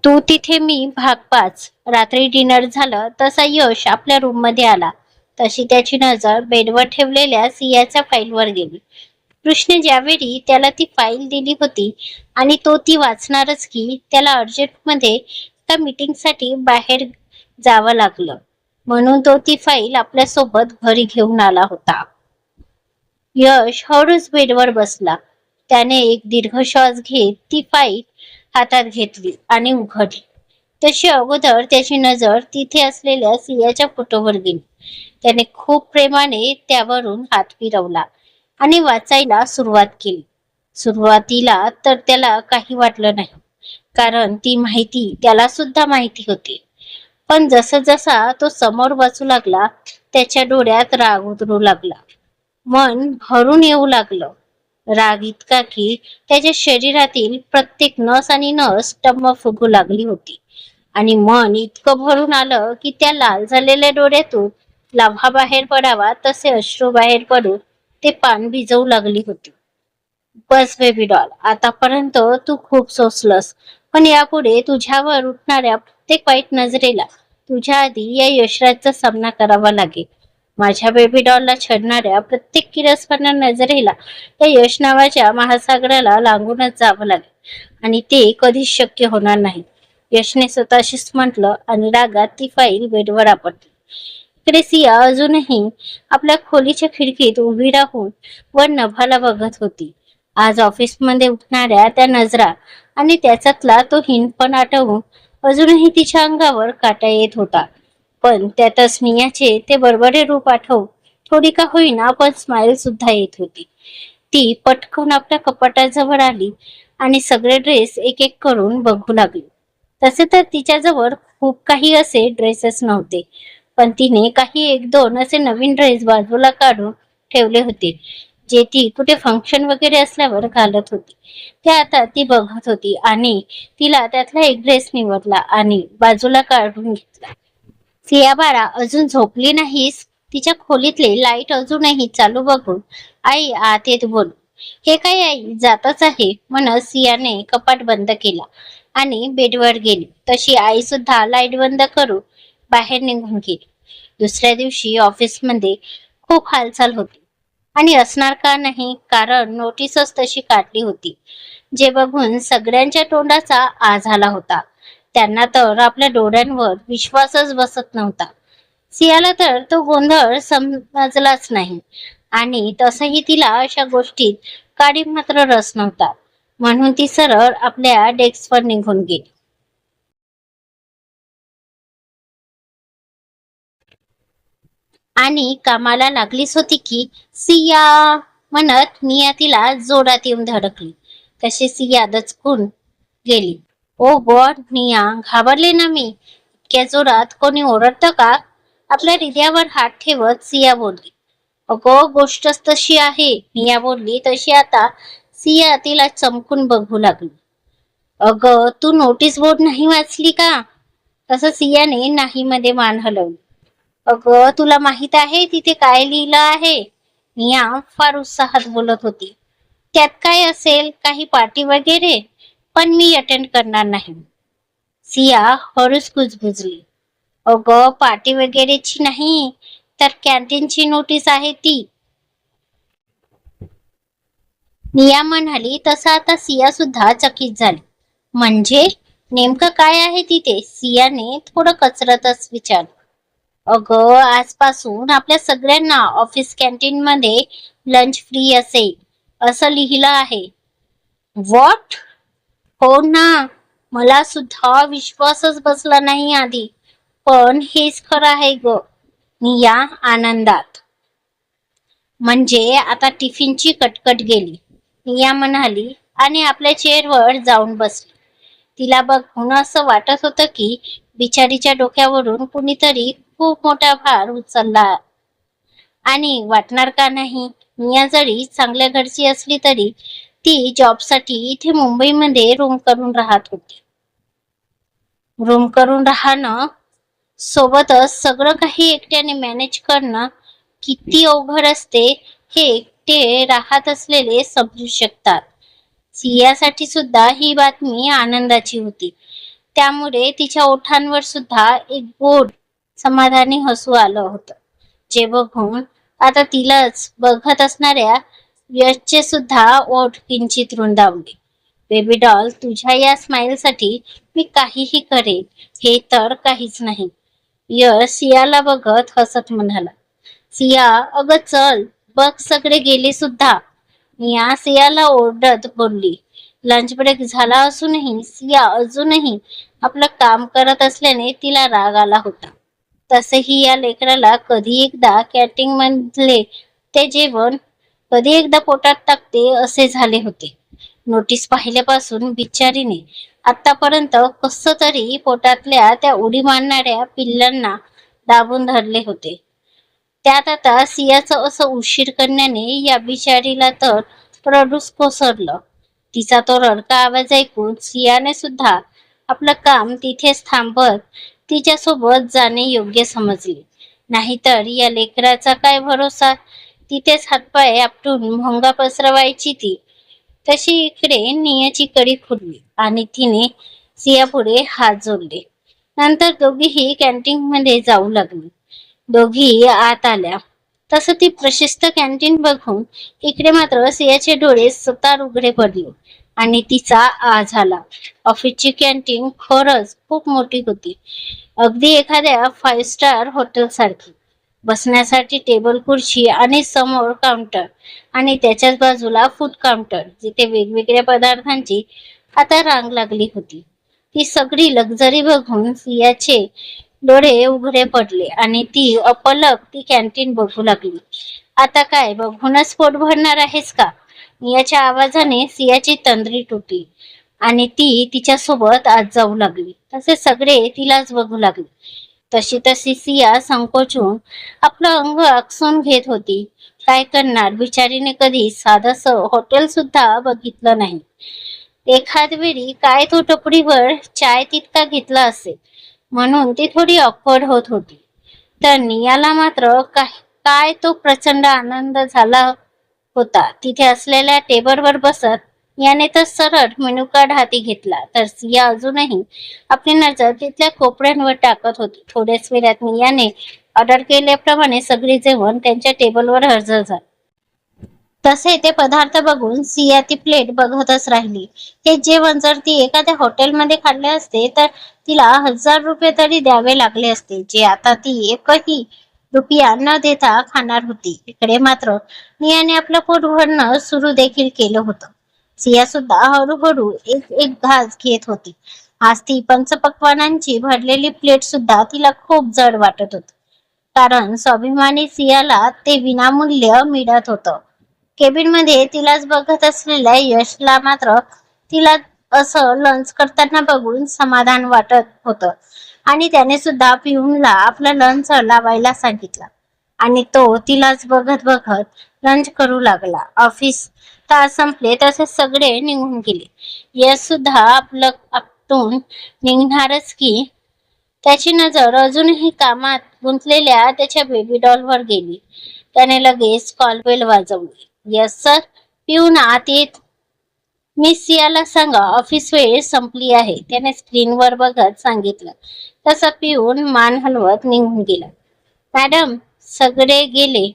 तू तिथे मी भाग 5. रात्री डिनर झालं तसा यश आपल्या रूम मध्ये आला तशी त्याची नजर बेडवर ठेवलेल्या सियाच्या फाईलवर गेली. कृष्ण ज्यावेळी त्याला ती फाईल दिली होती आणि तो ती वाचणारच की त्याला अर्जंटमध्ये त्या मीटिंगसाठी बाहेर जावं लागलं, म्हणून तो ती फाईल आपल्यासोबत घरी घेऊन आला होता. यश हळूच बेडवर बसला. त्याने एक दीर्घ श्वास घेत ती फाईल हातात घेतली आणि उघडली. तशी अगोदर त्याची नजर तिथे असलेल्या सियाच्या फोटोवर गेली. त्याने खूप प्रेमाने त्यावरून हात फिरवला आणि वाचायला सुरुवात केली. सुरुवातीला तर त्याला काही वाटलं नाही, कारण ती माहिती त्याला सुद्धा माहिती होती. पण जसा जसा तो समोर वाचू लागला त्याच्या डोळ्यात राग उतरू लागला. मन भरून येऊ लागलं. राग इतका की त्याच्या शरीरातील प्रत्येक नस आणि नस टम्म फुगू लागली होती आणि मन इतकं भरून आलं की त्या लाल झालेल्या डोळ्यातून लाव्हा बाहेर पडावा तसे अश्रू बाहेर पडून ते पान भिजवू लागली होती. बस बेबी डॉल, आतापर्यंत तू खूप सोसलंस, पण यापुढे तुझ्यावर उठणाऱ्या प्रत्येक वाईट नजरेला तुझ्या आधी या यशराजचा सामना करावा लागेल. माझ्या बेबी डॉलला छळणाऱ्या प्रत्येक किरसपणा नजरेला या यश नावाच्या महासागराला लागूनच जावं लागेल आणि ते कधीच शक्य होणार नाही. यशने स्वतःशीच म्हटलं आणि रागात ती फाईल बेडवर आपटली. इकडे सिया अजूनही आपल्या खोलीच्या खिडकीत उभी राहून वर नभाला बघत होती. आज ऑफिसमध्ये उठणाऱ्या त्या नजरा आणि त्याच्यातला तो हिंडपण आठवून अजूनही तिच्या अंगावर काटा येत होता. पण त्यातच नियाचे ते बडबडे रूप आठवून थोडी का होईना पण स्माईल सुद्धा येत होती. ती पटकन आपल्या कपाटाजवळ आली आणि सगळे ड्रेस एक एक करून बघू लागली. तसे तर तिच्याजवळ खूप काही असे ड्रेसेस नव्हते, पण तिने काही एक दोन असे नवीन ड्रेस बाजूला काढून ठेवले होते जे ती कुठे फंक्शन वगैरे असल्यावर घालत होती. ते आता ती बघत होती आणि तिला त्यातला एक ड्रेस निवडला आणि बाजूला काढून घेतला. सिया बाळा, अजून झोपली नाहीस? तिच्या खोलीतले लाईट अजूनही चालू बघून आई आत येत बोल. हे काय आई, जातच आहे म्हणत सियाने कपाट बंद केला आणि बेडवर गेली. तशी आई सुद्धा लाईट बंद करून बाहेर निघून गेली. दुसऱ्या दिवशी ऑफिसमध्ये खूप हालचाल होती आणि असणार का नाही, कारण नोटीसच तशी काढली होती, जे बघून सगळ्यांच्या तोंडाचा आ झाला होता. त्यांना तर आपल्या डोळ्यांवर विश्वासच बसत नव्हता. सियाला तर तो गोंधळ समजलाच नाही आणि तसही तिला अशा गोष्टीत काडी मात्र रस नव्हता, म्हणून ती सरळ आपल्या डेस्कवर निघून गेली. आणि कामाला लागलीच होती की सिया म्हणत निया तिला जोरात येऊन धडकली. तशी सिया दचकून गेली. ओ गॉड निया, घाबरले ना मी. इतक्या जोरात कोणी ओरडतं का? आपल्या हृदयावर हात ठेवत सिया बोलली. अगं गोष्टच तशी आहे, निया बोलली तशी आता सिया तिला चमकून बघू लागली. अगं तू नोटीस बोर्ड नाही वाचली का? तसं सियाने नाही मध्ये मान हलवली. अगं तुला माहित आहे तिथे काय लिहिलं आहे? निया फार उत्साहात बोलत होती. त्यात काय असेल, काही पार्टी वगैरे? पण मी अटेंड करणार नाही. सिया हळूच कुजबुजली. अगं पार्टी वगैरेची नाही, तर कॅन्टीनची नोटीस आहे ती. निया म्हणाली. तसं आता सिया सुद्धा चकित झाली. म्हणजे नेमकं काय आहे तिथे? सियाने थोडं कचरतच विचारलं. अगं आजपासून आपल्या सगळ्यांना ऑफिस कॅन्टीन मध्ये लंच फ्री असेल असं लिहिलं आहे. व्हॉट? हो ना, मला सुद्धा विश्वासच बसला नाही आधी, पण हेच खरं आहे ग. निया आनंदात. म्हणजे आता टिफिनची कटकट गेली, निया म्हणाली आणि आपल्या चेअरवर जाऊन बसली. तिला बघून असं वाटत होतं की बिचारीच्या डोक्यावरून कुणीतरी खूप मोठा भार उचलला. आणि वाटणार का नाही, निया जरी चांगल्या घरची असली तरी ती जॉबसाठी इथे मुंबईमध्ये रूम करून राहत होती. रूम करून राहणं सोबतच सगळं काही एकट्याने मॅनेज करणं किती अवघड असते हे एकटे राहत असलेले समजू शकतात. सियासाठी सुद्धा ही बातमी आनंदाची होती. त्यामुळे तिच्या ओठांवर सुद्धा एक गोड समाधानी हसू आलं होतं, जे बघून आता तिलाच बघत असणाऱ्या यशचे सुद्धा ओठ किंचित रुंदावले. बेबी डॉल, तुझ्या या स्माइलसाठी मी काहीही करेन, हे तर काहीच नाही. यश सियाला बघत हसत म्हणाला. सिया, अगं चल, बघ सगळे गेले सुद्धा. मिया सियाला ओरडत बोलली. लंच ब्रेक झाला असूनही सिया अजूनही आपलं काम करत असल्याने तिला राग आला होता. तसेही या लेकराला कधी एकदा कॅन्टीन मधले ते जेवण कधी एकदा पोटात टाकते असे झाले होते. नोटीस पाहिल्यापासून बिचारीने आतापर्यंत कस तरी पोटातल्या त्या उडी मारणाऱ्या पिल्लांना दाबून धरले होते. त्यात आता सियाचं असं उशीर करण्याने या बिचारीला तर रडूच कोसरलं. तिचा तो रडका आवाज ऐकून सियाने सुद्धा आपलं काम तिथेच थांबत तिच्यासोबत जाणे योग्य समजले. नाहीतर या लेकराचा काय भरोसा, तिथेच हातपाय आपटून भोंगा पसरवायची ती. तशी इकडे नियाची कडी खुलली आणि तिने सियापुढे हात जोडले. नंतर दोघीही कॅन्टीन मध्ये जाऊ लागली. दोघी आत आल्या. तसं ती प्रशस्त कॅन्टीन बघून इकडे मात्र सियाचे डोळे सतार उघडे पडले आणि तिचा आ झाला. ऑफिसची कॅन्टीन खरंच खूप मोठी होती, अगदी एखाद्या 5 स्टार हॉटेल सारखी. बसण्यासाठी टेबल खुर्ची आणि समोर काउंटर आणि त्याच्याच बाजूला फूड काउंटर, जिथे वेगवेगळ्या पदार्थांची आता रांग लागली होती. ती सगळी लक्झरी बघून सियाचे डोळे उघडे पडले आणि ती अपलक ती कॅन्टीन बघू लागली. आता काय बघूनच पोट भरणार आहेस का? मियाच्या आवाजाने सियाची तंद्री तुटली आणि ती तिच्यासोबत आत जाऊ लागली. तसे सगळे तिलाच बघू लागले. तशी तशी सिया संकोचून आपलं अंग आकसून घेत होती. काय करणार, बिचारीने कधी साधंसं हॉटेल सुद्धा बघितलं नाही. एखाद वेळी काय तो टपरीवर चाय तितका घेतला असेल, म्हणून ती थोडी ऑकवर्ड होत होती. तर नियाला मात्र काय तो प्रचंड आनंद झाला होता. तिथे असलेल्या टेबलवर बसत याने तर सरळ मेनू कार्ड हाती घेतला, तर सिया अजूनही आपली नजर तिथल्या कोपऱ्यांवर टाकत होती. थोड्याच वेळात नियाने ऑर्डर केल्याप्रमाणे सगळे जेवण त्यांच्या टेबलवर हजर झाले. तसे ते पदार्थ बघून सिया ती प्लेट बघतच राहिली. हे जेवण जर ती एखाद्या हॉटेलमध्ये खाल्ले असते तर तिला 1000 रुपये तरी द्यावे लागले असते, जे आता ती एकही रुपया न देता खाणार होती. इकडे मात्र नियाने आपलं पोट भरणं सुरू देखील केलं होतं. सिया सुद्धा हळूहळू एक एक घास घेत होती. आज ती पंचपक्वानांची भरलेली प्लेट सुद्धा तिला खूप जड वाटत होती, कारण स्वाभिमानी सियाला ते विनामूल्य मिळत होतं. केबिन मध्ये तिलाच बघत असलेल्या यशला मात्र तिला असं लंच करताना बघून समाधान वाटत होतं आणि त्याने सुद्धा पिऊनला आपलं लंच लावायला सांगितलं आणि तो तिलाच बघत बघत लंच करू लागला. ऑफिस तास संपले तसे सगळे निघून गेले. यश सुद्धा आपलं आपटून निघणारच की त्याची नजर अजूनही कामात गुंतलेल्या त्याच्या बेबी डॉलवर गेली. त्याने लगेच कॉल बेल वाजवली. यस सर, पिऊन आत येत. मिस सियाला सांगा ऑफिस वेळ संपली आहे, त्याने स्क्रीनवर बघत सांगितलं. तसा पिऊन मान हलवत निघून गेला. मॅडम, सगळे गेले,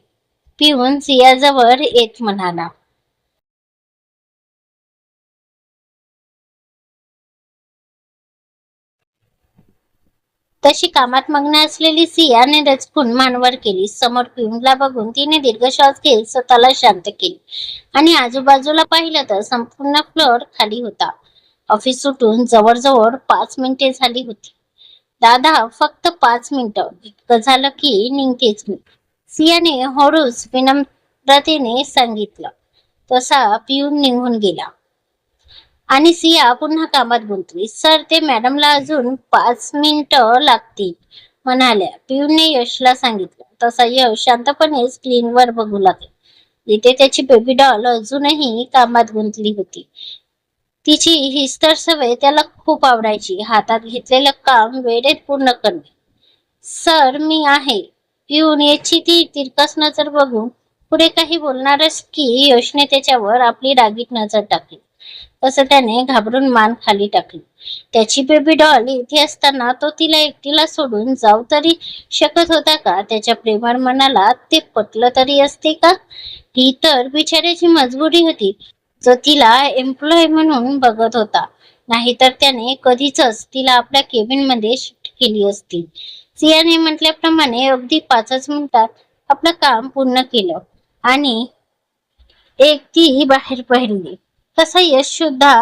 पिऊन सियाजवळ येत म्हणाला. तशी कामात मग्न असलेली सियाने रचकून मानवर केली. समोर पिऊनला बघून तिने दीर्घ श्वास घेत स्वतःला शांत केली आणि आजूबाजूला पाहिलं तर संपूर्ण फ्लोअर खाली होता. ऑफिस सुटून जवळजवळ 5 मिनिटे झाली होती. दादा, फक्त 5 मिनिटं, इतकं झालं की निघतेच मी, सियाने हळूच विनम्रतेने सांगितलं. तसा पिऊन निघून गेला आणि सिया पुन्हा कामात गुंतली. सर, ते मॅडमला अजून 5 मिनिटं लागतील म्हणाल्या. पिऊने यशला सांगितलं. तसा यश शांतपणे स्क्रीनवर बघू लागला, जिथे त्याची बेबी डॉल अजूनही कामात गुंतली होती. तिची हीच तर सवय त्याला खूप आवडायची, हातात घेतलेलं काम वेळेत पूर्ण करणे. सर, मी आहे. पिऊन याची ती तिरकस नजर बघून पुढे काही बोलणारच की यशने त्याच्यावर आपली रागीट नजर टाकली. तसं त्याने घाबरून मान खाली टाकली. त्याची बेबी डॉल इथे असताना तो तिला एकटीला सोडून जाऊ तरी शकत होता का? त्याच्या प्रेमळ मनाला ते पटलं तरी असते का? ही तर बिचाऱ्याची मजबुरी होती, जो तिला एम्प्लॉय म्हणून बघत होता. नाहीतर त्याने कधीच तिला आपल्या केबिन मध्ये शिफ्ट केली असती. सियाने म्हटल्याप्रमाणे अगदी 5च मिनिटात आपलं काम पूर्ण केलं आणि एक ती बाहेर पडली. तसा यश सुद्धा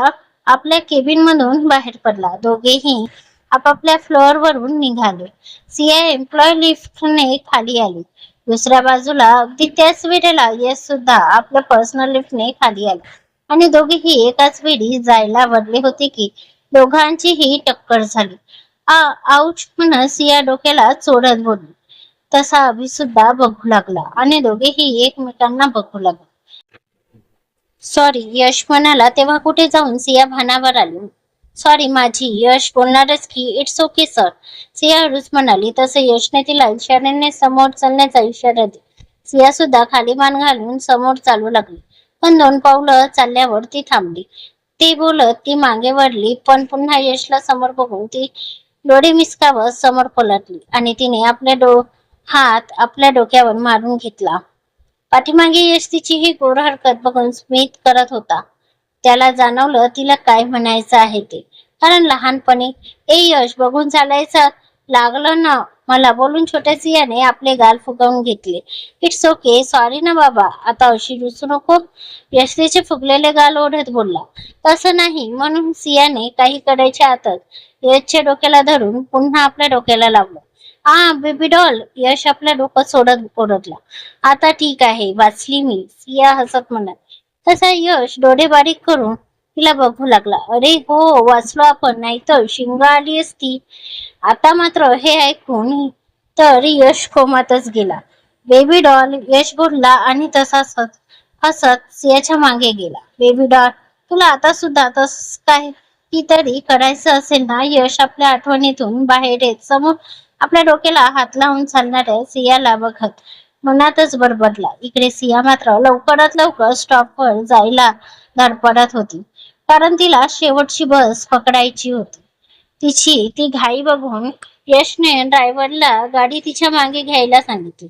आपल्या केबिन मधून बाहेर पडला. दोघेही आपापल्या फ्लोअर वरून निघाले. सिया एम्प्लॉय लिफ्टने खाली आली. दुसऱ्या बाजूला अगदी त्याच वेळेला यश सुद्धा आपल्या पर्सनल लिफ्टने खाली आला आणि दोघेही एकाच वेळी जायला वळले होते की दोघांचीही टक्कर झाली. आऊच म्हणत सिया डोक्याला चोळत बोलली. तसा अभि सुद्धा बघू लागला आणि दोघेही एकमेकांना बघू लागले. सॉरी, यश म्हणाला तेव्हा कुठे जाऊन सिया भानावर आली. सॉरी माझी. यश बोलणारच की इट्स ओके सर, सिया हळूच म्हणाली. तसं यशने तिला इशाऱ्याने समोर चालण्याचा इशारा दिला. सिया सुद्धा खाली मान घालून समोर चालू लागली. पण 2 पावलं चालल्यावर ती थांबली. ते बोलत ती मागे वळली, पण पुन्हा यशला समोर बघून ती डोळे मिसकावत समोर पलटली आणि तिने हात आपल्या डोक्यावर मारून घेतला. पाठीमागे यश तिची ही गोड हरकत बघून स्मित करत होता. त्याला जाणवलं तिला काय म्हणायचं आहे ते. कारण लहानपणी ए यश बघून चालायचं लागलं ना मला बोलून छोट्या सियाने आपले गाल फुगवून घेतले. इट्स ओके, सॉरी ना बाबा, आता अशी रुसू नको. यश तिचे फुगलेले गाल ओढत बोलला. तसं नाही म्हणून सियाने काही करायच्या आतच यशच्या डोक्याला धरून पुन्हा आपल्या डोक्याला लावलं. बेबी डॉल, यश आपलं डोकं सोडत ओरडला. आता ठीक आहे, वाचली मी, सिया हसत म्हणत. तसा यश डोळे बारीक करून तिला बघू लागला. अरे हो, वाचलो आपण, नाहीतर शिंग आली असती. आता मात्र हे ऐकून तर यश कोमातच गेला. बेबी डॉल, यश बोलला आणि तसाच हसत सियाच्या मागे गेला. बेबी डॉल, तुला आता सुद्धा तस काय तरी करायचं असेल ना? यश आपल्या आठवणीतून बाहेर येत समोर आपल्या डोक्याला हात लावून चालणाऱ्या सियाला बघत मनातच बडबडला. इकडे सिया मात्र लवकरात लवकर स्टॉपवर जायला धडपडत होती, कारण तिला शेवटची बस पकडायची होती. तिची ती घाई बघून यशने ड्रायव्हरला गाडी तिच्या मागे घ्यायला सांगितली.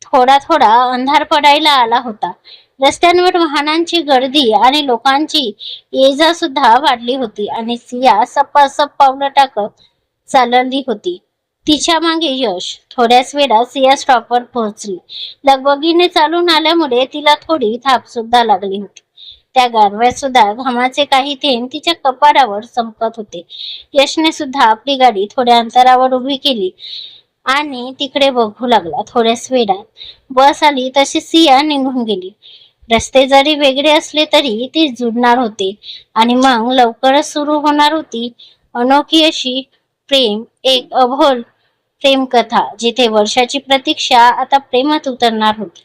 थोडा थोडा अंधार पडायला आला होता. रस्त्यांवर वाहनांची गर्दी आणि लोकांची ये जा सुद्धा वाढली होती आणि सिया सपासप पावलं टाकत चालली होती. तिच्या मागे यश. थोड्याच वेळात सिया स्टॉपवर पोहोचली. लगबगीने चालून आल्यामुळे तिला थोडी थाप सुद्धा लागली होती. त्या गारव्यात सुद्धा घामाचे काही थेंब तिच्या कपाळावर चमकत होते. यशने सुद्धा आपली गाडी थोड्या अंतरावर उभी केली आणि तिकडे बघू लागला. थोड्याच वेळात बस आली तशी सिया निघून गेली. रस्ते जरी वेगळे असले तरी ते जुळणार होते आणि मग लवकरच सुरू होणार होती अनोखी अशी एक अबोल प्रेम कथा, जिथे वर्षाची प्रतीक्षा आता प्रेमात उतरणार होती.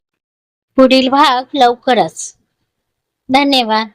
पुढील भाग लवकरच. धन्यवाद.